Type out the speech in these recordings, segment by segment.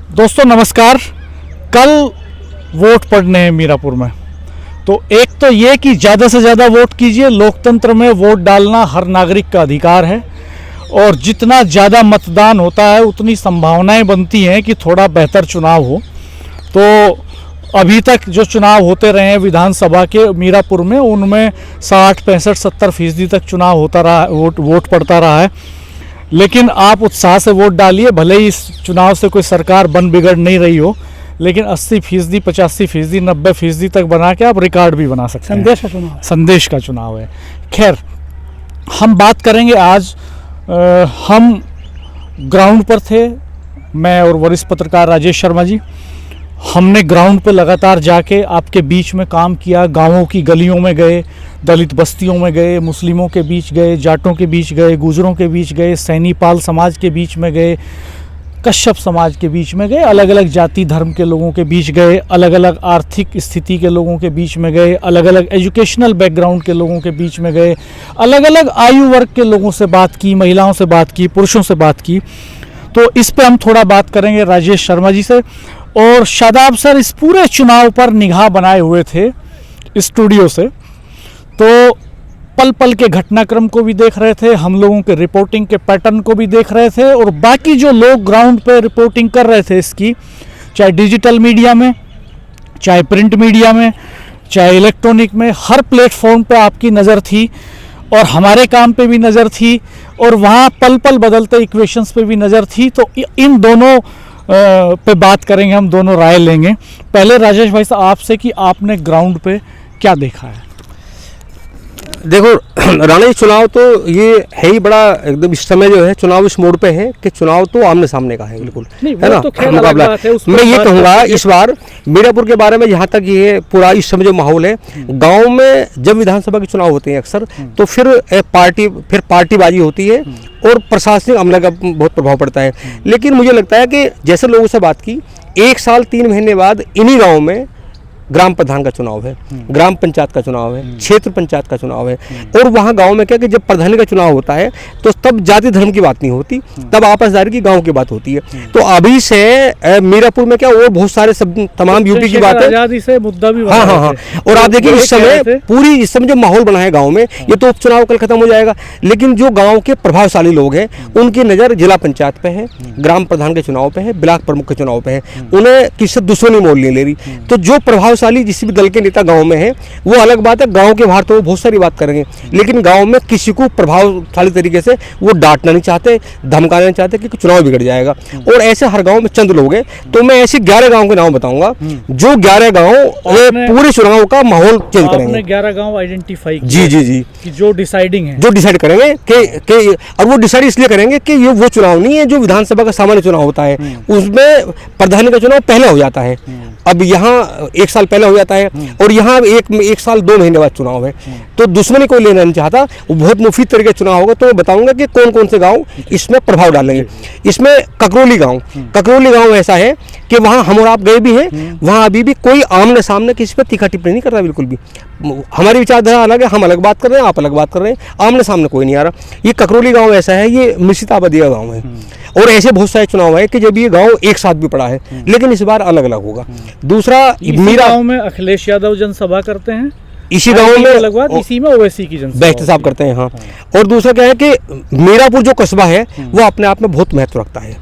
दोस्तों नमस्कार। कल वोट पड़ने हैं मीरापुर में, तो एक तो ये कि ज़्यादा से ज़्यादा वोट कीजिए। लोकतंत्र में वोट डालना हर नागरिक का अधिकार है और जितना ज़्यादा मतदान होता है उतनी संभावनाएं बनती हैं कि थोड़ा बेहतर चुनाव हो। तो अभी तक जो चुनाव होते रहे हैं विधानसभा के मीरापुर में, उनमें 60-65-70% तक चुनाव होता रहा, वोट पड़ता रहा है। लेकिन आप उत्साह से वोट डालिए, भले ही इस चुनाव से कोई सरकार बन बिगड़ नहीं रही हो, लेकिन 80%, 85%, 90% तक बना के आप रिकॉर्ड भी बना सकते हैं। संदेश का चुनाव है। खैर, हम बात करेंगे आज। हम ग्राउंड पर थे, मैं और वरिष्ठ पत्रकार राजेश शर्मा जी। हमने ग्राउंड पे लगातार जाके आपके बीच में काम किया। गांवों की गलियों में गए, दलित बस्तियों में गए, मुस्लिमों के बीच गए, जाटों के बीच गए, गुजरों के बीच गए, सैनी पाल समाज के बीच में गए, कश्यप समाज के बीच में गए, अलग अलग जाति धर्म के लोगों के बीच गए, अलग अलग आर्थिक स्थिति के लोगों के बीच में गए, अलग अलग एजुकेशनल बैकग्राउंड के लोगों के बीच में गए, अलग अलग आयु वर्ग के लोगों से बात की, महिलाओं से बात की, पुरुषों से बात की। तो इस पे हम थोड़ा बात करेंगे राजेश शर्मा जी से। और शादाब सर इस पूरे चुनाव पर निगाह बनाए हुए थे स्टूडियो से, तो पल पल के घटनाक्रम को भी देख रहे थे, हम लोगों के रिपोर्टिंग के पैटर्न को भी देख रहे थे, और बाकी जो लोग ग्राउंड पे रिपोर्टिंग कर रहे थे इसकी, चाहे डिजिटल मीडिया में, चाहे प्रिंट मीडिया में, चाहे इलेक्ट्रॉनिक में, हर प्लेटफॉर्म पे आपकी नज़र थी और हमारे काम पे भी नज़र थी, और वहाँ पल पल बदलते इक्वेशंस पे भी नज़र थी। तो इन दोनों पे बात करेंगे, हम दोनों राय लेंगे। पहले राजेश भाई साहब आपसे कि आपने ग्राउंड पे क्या देखा है? देखो राणा जी, चुनाव तो ये है ही बड़ा एकदम, इस समय जो है चुनाव इस मोड़ पे है कि चुनाव तो आमने सामने का है, बिल्कुल है ना, तो मुकाबला। मैं ये कहूँगा इस बार मीरापुर के बारे में, जहाँ तक ये पूरा इस समय जो माहौल है, गांव में जब विधानसभा के चुनाव होते हैं अक्सर, तो फिर पार्टीबाजी होती है और प्रशासनिक अमले का बहुत प्रभाव पड़ता है। लेकिन मुझे लगता है कि जैसे लोगों से बात की, 1 साल 3 महीने बाद इन्हीं गाँव में ग्राम प्रधान का चुनाव है, ग्राम पंचायत का चुनाव है, क्षेत्र पंचायत का चुनाव है। और वहाँ गांव में क्या कि जब प्रधानी का चुनाव होता है तो तब जाति धर्म की बात नहीं होती, तब आपसदारी की गांव की बात होती है। तो अभी से मीरापुर में क्या और बहुत सारे सब तमाम यूपी की बात है, आजादी से मुद्दा भी हाँ। और आप देखिए इस समय जो माहौल बना है गाँव में, ये तो उपचुनाव कल खत्म हो जाएगा, लेकिन जो गाँव के प्रभावशाली लोग हैं उनकी नज़र जिला पंचायत पे है, ग्राम प्रधान के चुनाव पे है, ब्लॉक प्रमुख के चुनाव पे है। उन्हें किसी दुश्मनी मोल नहीं ले रही। तो जो प्रभाव जिस भी दल के नेता गांव में है वो अलग बात है, गांव के बाहर तो वो बहुत सारी बात करेंगे, लेकिन गांव में किसी को प्रभावशाली तरीके से वो डांटना नहीं चाहते, धमकाना नहीं चाहते कि चुनाव बिगड़ जाएगा। और ऐसे हर गांव में चंद लोग हैं। तो मैं ऐसे 11 गांव के नाम बताऊंगा जो 11 गांव पूरे चुनाव का माहौल चेंज करेंगे। 11 गांव आइडेंटिफाई जी कि जो डिसाइडिंग है, जो डिसाइड करेंगे कि और वो डिसाइड इसलिए करेंगे कि ये वो चुनाव नहीं है जो विधानसभा का सामान्य चुनाव होता है, उसमें प्रधानी का चुनाव पहले हो जाता है। अब यहाँ 1 साल पहले हो जाता है और यहाँ एक साल 2 महीने बाद चुनाव है। तो दुश्मनी कोई लेना नहीं चाहता, वो बहुत मुफीद तरीके से चुनाव होगा। तो मैं बताऊंगा कि कौन कौन से गांव इसमें प्रभाव डालेंगे। इसमें ककरौली गांव ऐसा है कि वहाँ हम और आप गए भी हैं, वहाँ अभी भी कोई आमने सामने किसी पर तीखा टिप्पणी नहीं कर रहा, बिल्कुल भी। हमारी विचारधारा अलग है, हम अलग बात कर रहे हैं, आप अलग बात कर रहे हैं, आमने सामने कोई नहीं आ रहा। ये ककरौली गाँव ऐसा है, ये मिश्रित आबादी का गाँव है। और ऐसे बहुत सारे चुनाव है कि जब ये गांव एक साथ भी पड़ा है, लेकिन इस बार अलग अलग होगा। दूसरा, मीरा गांव में अखिलेश यादव जनसभा करते हैं, इसी गांव में इसी में ओवैसी की जनसभा बेस्ट साहब करते हैं, हाँ। और दूसरा क्या है कि मीरापुर जो कस्बा है वो अपने आप में बहुत महत्व रखता है।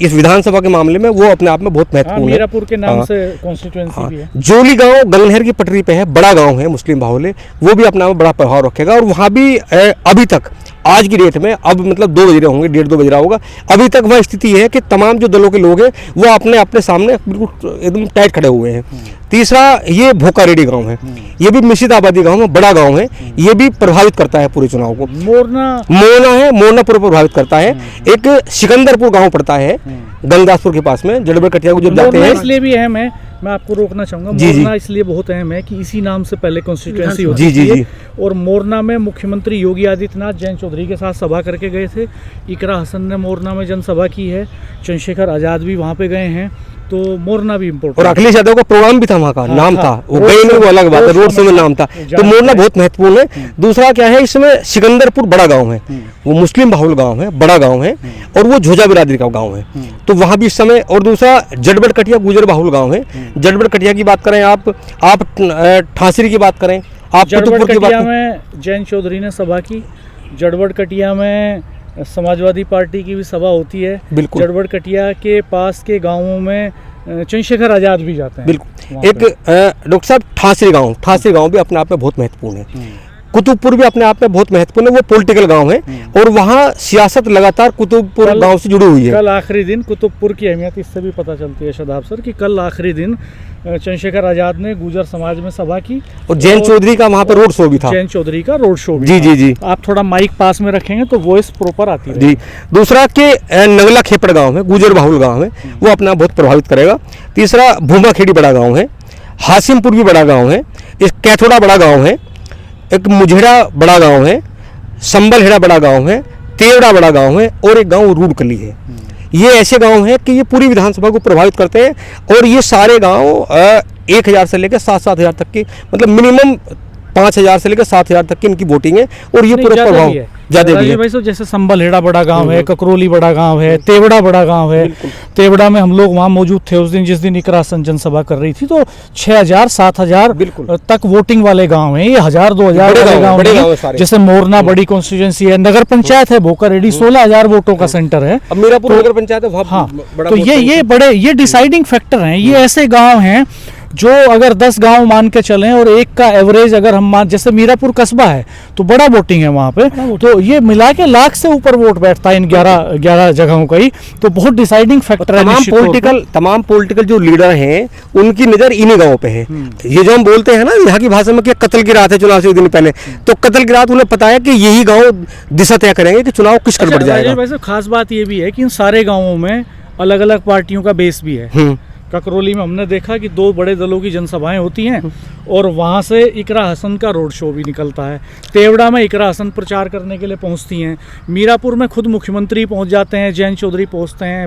इस विधानसभा के मामले में वो अपने आप में बहुत महत्वपूर्ण है। मीरापुर के नाम से कॉन्स्टिट्यूएंसी भी है। जोली गांव गंगनहर की पटरी पे है, बड़ा गांव है, मुस्लिम बाहुल है, वो भी अपने आप में बड़ा प्रभाव रखेगा। और वहाँ भी अभी तक आज की डेट में, अब मतलब 2 बज रहे होंगे, 1:30-2 बज रहा होगा, अभी तक वह स्थिति है कि तमाम जो दलों के लोग हैं वो अपने सामने बिल्कुल एकदम टाइट खड़े हुए हैं। तीसरा, ये भोकारेडी गांव है, ये भी मिश्रित आबादी गांव है, बड़ा गांव है, ये भी प्रभावित करता है पूरे चुनाव को। मोरना पूरा प्रभावित करता है। एक सिकंदरपुर गांव पड़ता है गंगदासपुर के पास में, जड़बड़ कटिया को जब जाते हैं, इसलिए भी अहम है, मैं आपको रोकना चाहूंगा। मोरना इसलिए बहुत अहम है कि इसी नाम से पहले कॉन्स्टिट्यूएंसी होती थी। और मोरना में मुख्यमंत्री योगी आदित्यनाथ जयंत चौधरी के साथ सभा करके गए थे। इकरा हसन ने मोरना में जनसभा की है, चंद्रशेखर आज़ाद भी वहाँ पे गए हैं। तो मोरना भी इम्पोर्टेंट और अखिलेश यादव का प्रोग्राम भी था वहाँ का, नाम था, वो गए नहीं वो अलग बात है, रोड शो में नाम था, तो मोरना बहुत महत्वपूर्ण है। दूसरा क्या है, इसमें सिकंदरपुर बड़ा गांव है, वो मुस्लिम बहुल गांव है, बड़ा गांव है, और वो झोजा बिरादरी का गांव है, तो वहाँ भी इस समय। और दूसरा जटबड़ कटिया गुजर बहुल गांव है, जटबड़ कटिया की बात करें आप ठासरी की बात करें, आप कुतुबपुर की बात करें। में जैन चौधरी ने सभा की, जटबड़ कटिया में समाजवादी पार्टी की भी सभा होती है। बिल्कुल। जटबड़ कटिया के पास के गांवों में चंद्रशेखर आजाद भी जाते हैं। बिल्कुल। एक डॉक्टर साहब ठासरी गांव भी अपने आप में बहुत महत्वपूर्ण है। कुतुबपुर भी अपने आप में बहुत महत्वपूर्ण है, वो पॉलिटिकल गांव है, और वहाँ सियासत लगातार कुतुबपुर गांव से जुड़ी हुई है। कल आखिरी दिन कुतुबपुर की अहमियत इससे भी पता चलती है शादाब सर, कि कल आखिरी दिन चंद्रशेखर आजाद ने गुजर समाज में सभा की, और जैन चौधरी का वहाँ पर रोड शो भी था। जैन चौधरी का रोड शो भी जी था। जी जी। आप थोड़ा माइक पास में रखेंगे तो वॉइस प्रॉपर आती है जी। दूसरा के नगला खेपड़ गांव है, गुजर बाहुल गांव है, वो अपना बहुत प्रभावित करेगा। तीसरा भूमा खेड़ी बड़ा गांव है, हासिमपुर भी बड़ा गांव है, एक कैथोड़ा बड़ा गांव है, एक मुझेड़ा बड़ा गांव है, संबलहेड़ा बड़ा गांव है, तेवड़ा बड़ा गांव है, और एक गांव रूडकली है। ये ऐसे गांव हैं कि ये पूरी विधानसभा को प्रभावित करते हैं, और ये सारे गांव 1000 से लेकर 7,000 तक की, मतलब मिनिमम 5,000 से लेकर 7,000 तक की इनकी वोटिंग है, और ये पूरा प्रभाव ज्यादा भी है भाई। जैसे संबलहेड़ा बड़ा गांव है, ककरोली बड़ा गांव है, तेवड़ा बड़ा गांव है। तेवड़ा में हम लोग वहाँ मौजूद थे उस दिन जिस दिन इकरा हसन जनसभा कर रही थी, तो 6,000 7,000 तक वोटिंग वाले गांव हैं। ये 1,000-2,000 वाले गांव हैं। जैसे मोरना बड़ी कॉन्स्टिट्यूएंसी है, नगर पंचायत है भोकररेडी 16,000 वोटों का सेंटर है। अब मीरापुर नगर पंचायत है वहाँ। हाँ, तो ये डिसाइडिंग फैक्टर हैं। ये ऐसे गाँव हैं जो अगर 10 गांव मान के चलें और एक का एवरेज अगर हम मान, जैसे मीरापुर कस्बा है तो बड़ा वोटिंग है वहाँ पे, तो ये मिला के लाख से ऊपर वोट बैठता है इन 11 जगहों का ही, तो बहुत डिसाइडिंग फैक्टर है। तमाम पॉलिटिकल जो लीडर हैं उनकी नज़र इन्हीं गाँव पे है। ये जो हम बोलते हैं ना यहाँ की भाषा में कि कत्ल की रात है चुनाव से एक दिन पहले, तो कत्ल की रात उन्हें पता है कि यही गाँव दिशा तय करेंगे कि चुनाव किस कर बढ़ जाएगा। वैसे खास बात ये भी है कि इन सारे गाँवों में अलग अलग पार्टियों का बेस भी है। ककरोली में हमने देखा कि 2 बड़े दलों की जनसभाएं होती हैं, और वहाँ से इकरा हसन का रोड शो भी निकलता है। तेवड़ा में इकरा हसन प्रचार करने के लिए पहुँचती हैं। मीरापुर में खुद मुख्यमंत्री पहुँच जाते हैं, जैन चौधरी पहुँचते हैं।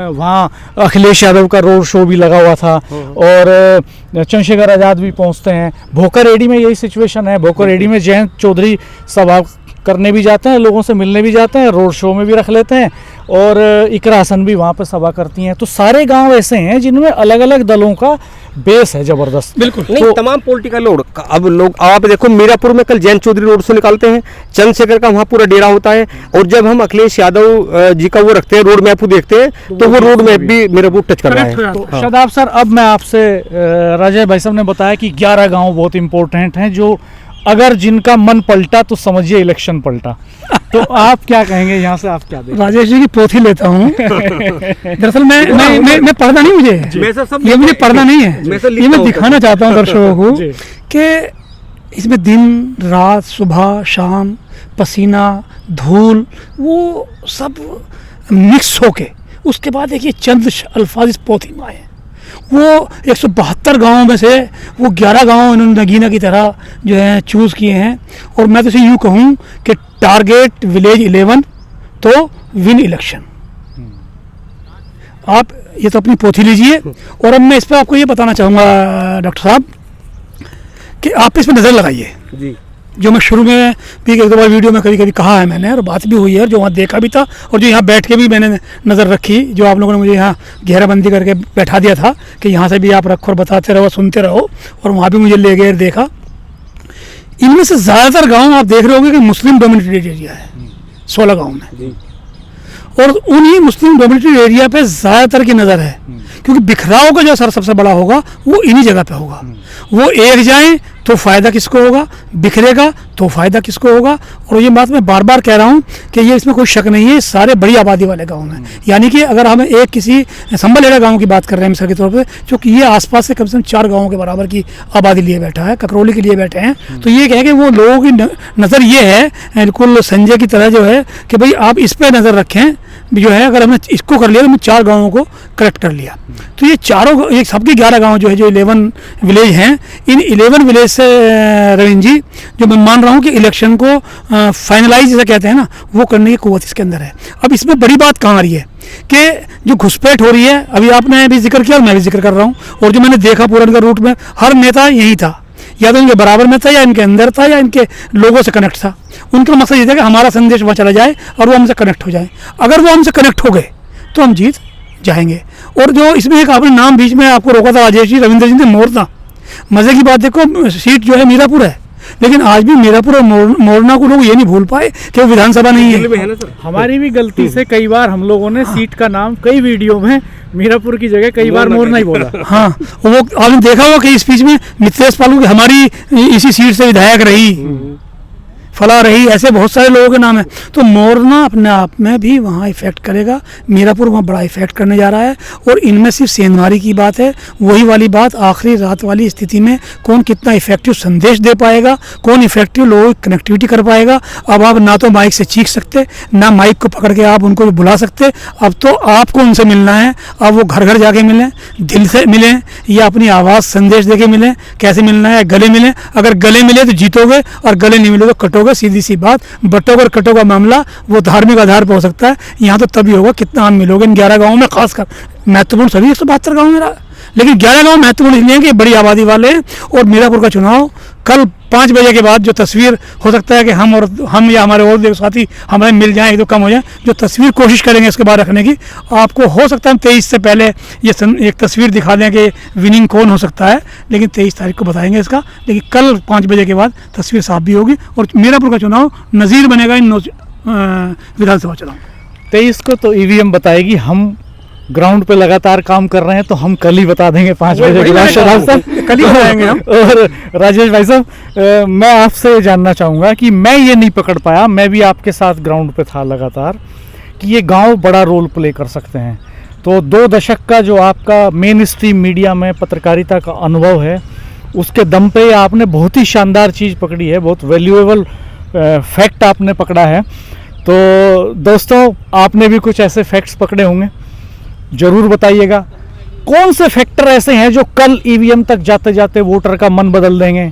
वहाँ अखिलेश यादव का रोड शो भी लगा हुआ था, और चंद्रशेखर आजाद भी पहुँचते हैं। भोकररेडी में यही सिचुएशन है। भोकररेडी में जैन चौधरी सभा करने भी जाते हैं, लोगों से मिलने भी जाते हैं, रोड शो में भी रख लेते हैं, और इकरा हसन भी वहाँ पर सभा करती हैं। तो सारे गांव ऐसे हैं जिनमें अलग अलग दलों का बेस है जबरदस्त। बिल्कुल नहीं, तो तमाम पॉलिटिकल लोग, अब लोग आप देखो मीरापुर में कल जैन चौधरी रोड शो निकालते हैं, चंद्रशेखर का वहाँ पूरा डेरा होता है, और जब हम अखिलेश यादव जी का वो रखते हैं, रोड मैप देखते हैं, तो वो रोड मैप भी मीरापुर टच कर रहा है। तो शादाब सर, अब मैं आपसे, राजेश भाई साहब ने बताया कि 11 गाँव बहुत इंपॉर्टेंट हैं, जो अगर जिनका मन पलटा तो समझिए इलेक्शन पलटा। तो आप क्या कहेंगे यहाँ से, आप क्या देखें? राजेश जी की पोथी लेता हूँ। दरअसल मैं पढ़ना नहीं, ये मुझे पढ़ना नहीं है, ये मैं दिखाना चाहता हूँ दर्शकों को कि इसमें दिन रात सुबह शाम पसीना धूल वो सब मिक्स होके उसके बाद देखिए चंद अल्फाज इस पोथी में आए। वो 172 गाँवों में से वो 11 गाँव इन्होंने नगीना की तरह जो है चूज़ किए हैं, और मैं तो इसे यूँ कहूँ कि टारगेट विलेज 11 तो विन इलेक्शन। आप ये तो अपनी पोथी लीजिए, और अब मैं इस पर आपको ये बताना चाहूँगा डॉक्टर साहब कि आप इस पर नज़र लगाइए जी। जो मैं शुरू में भी 1-2 बार वीडियो में कभी कहा है मैंने, और बात भी हुई है, और जो वहाँ देखा भी था, और जो यहाँ बैठ के भी मैंने नज़र रखी, जो आप लोगों ने मुझे यहाँ घेराबंदी करके बैठा दिया था कि यहाँ से भी आप रखो और बताते रहो सुनते रहो, और वहाँ भी मुझे ले गए देखा। इनमें से ज़्यादातर गाँव आप देख रहे होंगे कि मुस्लिम डोमिनेटेड एरिया है 16 गाँव में, और उन्हीं मुस्लिम डोमिनेटेड एरिया पे ज़्यादातर की नज़र है, क्योंकि बिखराव का जो असर सबसे बड़ा होगा वो इन्हीं जगह पे होगा। वो एक जाएं तो फ़ायदा किसको होगा, बिखरेगा तो फ़ायदा किसको होगा। और ये बात मैं बार बार कह रहा हूँ कि ये इसमें कोई शक नहीं है, सारे बड़ी आबादी वाले गाँव हैं। यानी कि अगर हम एक किसी संबलहेड़ा गाँव की बात कर रहे हैं मिसाल के तौर पे, जो कि ये आसपास से कम 4 गाँवों के बराबर की आबादी लिए बैठा है, ककरोली के लिए बैठे हैं, तो ये कहें कि वो लोगों की नज़र ये है बिल्कुल संजय की तरह जो है कि भाई आप इस पर नज़र रखें, जो है अगर हमने इसको कर लिया तो हमने 4 गाँवों को करेक्ट कर लिया। तो ये चारों, ये सबके 11 गाँव जो है, जो 11 विलेज हैं, इन 11 विलेज से रवीन जी जो मैं मान रहा हूँ कि इलेक्शन को फाइनलाइज जैसा कहते हैं ना, वो करने की कुव्वत इसके अंदर है। अब इसमें बड़ी बात कहाँ आ रही है कि जो घुसपैठ हो रही है, अभी आपने भी जिक्र किया और मैं भी जिक्र कर रहा हूँ, और जो मैंने देखा पूरा इनका रूट में, हर नेता यही था, या तो इनके बराबर में था, या इनके अंदर था, या इनके लोगों से कनेक्ट था। उनका मकसद ये था कि हमारा संदेश वहाँ चला जाए और वो हमसे कनेक्ट हो जाए। अगर वो हमसे कनेक्ट हो गए तो हम जीत जाएंगे। और जो इसमें एक आपने नाम बीच में आपको रोका था राजेश जी, रविंद्र जी ने, मोरना। मज़े की बात देखो, सीट जो है मीरापुर है, लेकिन आज भी मीरापुर और मोरना को लोग ये नहीं भूल पाए कि वो विधानसभा नहीं है। हमारी भी गलती से कई बार हम लोगों ने सीट का नाम कई वीडियो में मीरापुर की जगह कई बार मोरना ही बोला। हाँ, वो आपने देखा होगा कि स्पीच में मिथिलेश पालू की हमारी इसी सीट से विधायक रही, फला रही, ऐसे बहुत सारे लोगों के नाम है। तो मोरना अपने आप में भी वहाँ इफेक्ट करेगा, मीरापुर वहाँ बड़ा इफेक्ट करने जा रहा है। और इनमें सिर्फ सेंधमारी की बात है, वही वाली बात, आखिरी रात वाली स्थिति में कौन कितना इफेक्टिव संदेश दे पाएगा, कौन इफेक्टिव लोगों की कनेक्टिविटी कर पाएगा। अब आप ना तो माइक से चीख सकते, ना माइक को पकड़ के आप उनको बुला सकते, अब तो आपको उनसे मिलना है। अब वो घर घर जाके मिलें, दिल से मिलें, या अपनी आवाज़ संदेश दे के मिलें। कैसे मिलना है? गले मिलें। अगर गले मिले तो जीतोगे, और गले नहीं मिले तो कटोगे। सीधी सी बात, बटोगर कटोगा मामला वो धार्मिक आधार पर हो सकता है। यहाँ तो तभी होगा कितना हम मिलोगे इन 11 गाँवों में, खासकर महत्वपूर्ण सभी 172 गाँव मेरा, लेकिन 11 गाँव महत्वपूर्ण इसलिए कि बड़ी आबादी वाले हैं। और मीरापुर का चुनाव कल 5 बजे के बाद जो तस्वीर हो सकता है कि हम या हमारे और साथी हमें मिल जाएं, एक दो कम हो जाए, जो तस्वीर कोशिश करेंगे इसके बाद रखने की। आपको हो सकता है हम 23 से पहले ये एक तस्वीर दिखा दें कि विनिंग कौन हो सकता है, लेकिन 23 तारीख को बताएंगे इसका। लेकिन कल 5 बजे के बाद तस्वीर साफ भी होगी और मीरापुर का चुनाव नज़ीर बनेगा इन विधानसभा चुनाव। 23 को तो ईवीएम बताएगी। हम ग्राउंड पे लगातार काम कर रहे हैं, तो हम कल ही बता देंगे 5 बजे के बाद। कल ही बताएंगे हम। और राजेश भाई साहब, मैं आपसे जानना चाहूँगा कि मैं ये नहीं पकड़ पाया, मैं भी आपके साथ ग्राउंड पे था लगातार, कि ये गांव बड़ा रोल प्ले कर सकते हैं। तो 2 दशक का जो आपका मेन स्ट्रीम मीडिया में पत्रकारिता का अनुभव है, उसके दम पे आपने बहुत ही शानदार चीज़ पकड़ी है, बहुत वैल्यूएबल फैक्ट आपने पकड़ा है। तो दोस्तों, आपने भी कुछ ऐसे फैक्ट्स पकड़े होंगे, जरूर बताइएगा। कौन से फैक्टर ऐसे हैं जो कल ईवीएम तक जाते जाते वोटर का मन बदल देंगे?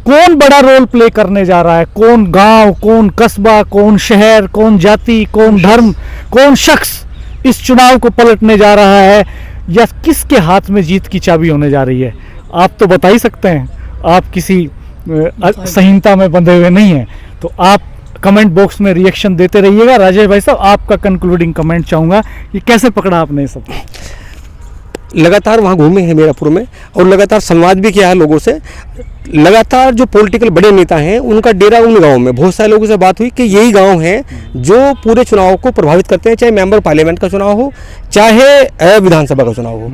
कौन बड़ा रोल प्ले करने जा रहा है? कौन गांव, कौन कस्बा, कौन शहर, कौन जाति, कौन धर्म, कौन शख्स इस चुनाव को पलटने जा रहा है, या किसके हाथ में जीत की चाबी होने जा रही है? आप तो बता ही सकते हैं, आप किसी संहिता में बंधे हुए नहीं हैं। तो आप कमेंट बॉक्स में रिएक्शन देते रहिएगा। राजेश भाई साहब, आपका कंक्लूडिंग कमेंट चाहूँगा, ये कैसे पकड़ा आपने सब? लगातार वहाँ घूमे हैं मीरापुर में, और लगातार संवाद भी किया है लोगों से। लगातार जो पॉलिटिकल बड़े नेता हैं उनका डेरा उन गाँव में, बहुत सारे लोगों से बात हुई कि यही गांव हैं जो पूरे चुनाव को प्रभावित करते हैं, चाहे मेंबर पार्लियामेंट का चुनाव हो, चाहे विधानसभा का चुनाव हो।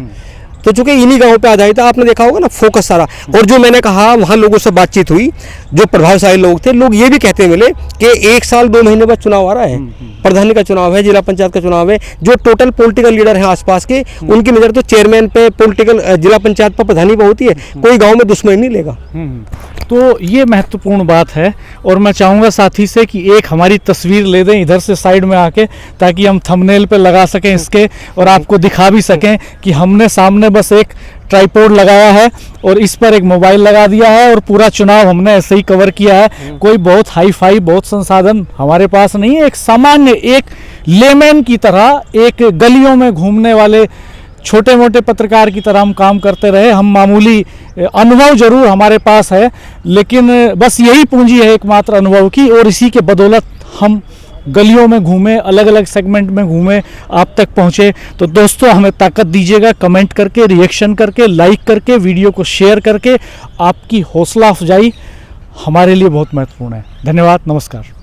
तो चूंकि इन्हीं गाँव पे आधारित था, आपने देखा होगा ना फोकस सारा। और जो मैंने कहा, वहाँ लोगों से बातचीत हुई, जो प्रभावशाली लोग थे, लोग ये भी कहते मिले कि 1 साल 2 महीने बाद चुनाव आ रहा है, प्रधानी का चुनाव है, जिला पंचायत का चुनाव है। जो टोटल पॉलिटिकल लीडर हैं आसपास के, उनकी नज़र तो चेयरमैन पे, पॉलिटिकल जिला पंचायत पर, प्रधानी पर होती है। कोई गाँव में दुश्मनी नहीं लेगा। तो ये महत्वपूर्ण बात है। और मैं चाहूँगा साथी से कि एक हमारी तस्वीर ले दें इधर से साइड में आके, ताकि हम थंबनेल पे लगा सकें इसके, और आपको दिखा भी सकें कि हमने सामने बस एक ट्राइपॉड लगाया है और इस पर एक मोबाइल लगा दिया है, और पूरा चुनाव हमने ऐसे ही कवर किया है। कोई बहुत हाई फाई, बहुत संसाधन हमारे पास नहीं है। एक सामान्य, एक लेमैन की तरह, एक गलियों में घूमने वाले छोटे मोटे पत्रकार की तरह हम काम करते रहे। हम मामूली अनुभव जरूर हमारे पास है, लेकिन बस यही पूंजी है एकमात्र अनुभव की, और इसी के बदौलत हम गलियों में घूमे, अलग अलग सेगमेंट में घूमे, आप तक पहुँचे। तो दोस्तों, हमें ताकत दीजिएगा, कमेंट करके, रिएक्शन करके, लाइक करके, वीडियो को शेयर करके। आपकी हौसला अफजाई हमारे लिए बहुत महत्वपूर्ण है। धन्यवाद, नमस्कार।